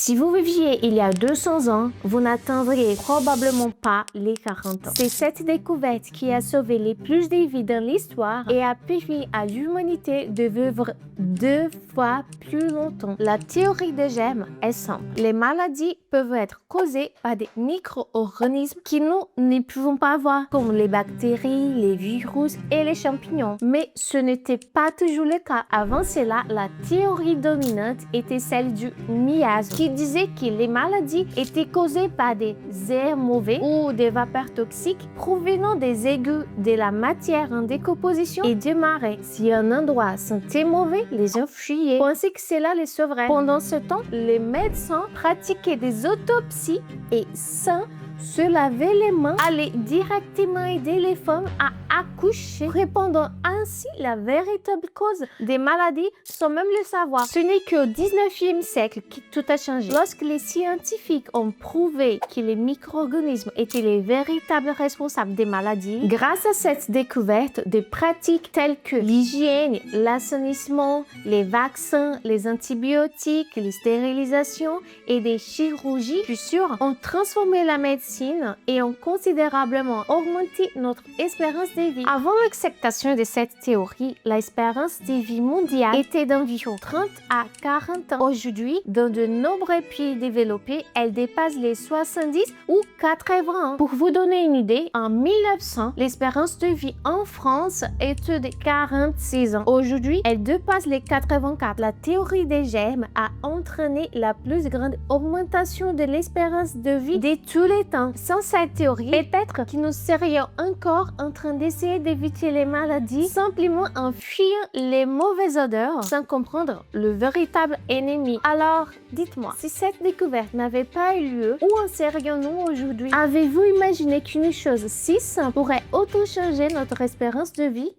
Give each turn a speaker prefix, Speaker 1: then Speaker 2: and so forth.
Speaker 1: Si vous viviez il y a 200 ans, vous n'atteindriez probablement pas les 40 ans. C'est cette découverte qui a sauvé les plus de vies dans l'histoire et a permis à l'humanité de vivre 2 fois plus longtemps. La théorie des germes est simple. Les maladies peuvent être causées par des micro-organismes que nous ne pouvons pas voir, comme les bactéries, les virus et les champignons. Mais ce n'était pas toujours le cas. Avant cela, la théorie dominante était celle du miasme, qui disait que les maladies étaient causées par des airs mauvais ou des vapeurs toxiques provenant des égouts, de la matière en décomposition et des marais. Si un endroit sentait mauvais, les gens fuyaient, pensaient que cela les sauverait. Pendant ce temps, les médecins pratiquaient des autopsies et sans se laver les mains, allaient directement aider les femmes à accoucher, répandant ainsi la véritable cause des maladies sans même le savoir. Ce n'est qu'au 19e siècle que tout a changé. Lorsque les scientifiques ont prouvé que les micro-organismes étaient les véritables responsables des maladies, grâce à cette découverte, des pratiques telles que l'hygiène, l'assainissement, les vaccins, les antibiotiques, les stérilisations et des chirurgies futures ont transformé la médecine et ont considérablement augmenté notre espérance de vie. Avant l'acceptation de cette théorie, l'espérance de vie mondiale était d'environ 30 à 40 ans. Aujourd'hui, dans de nombreux pays développés, elle dépasse les 70 ou 80 ans. Pour vous donner une idée, en 1900, l'espérance de vie en France était de 46 ans. Aujourd'hui, elle dépasse les 84. La théorie des germes a entraîné la plus grande augmentation de l'espérance de vie de tous les temps. Sans cette théorie, peut-être que nous serions encore en train d'essayer d'éviter les maladies simplement en fuyant les mauvaises odeurs sans comprendre le véritable ennemi. Alors, dites-moi, si cette découverte n'avait pas eu lieu, où en serions-nous aujourd'hui? Avez-vous imaginé qu'une chose si simple pourrait auto-changer notre espérance de vie?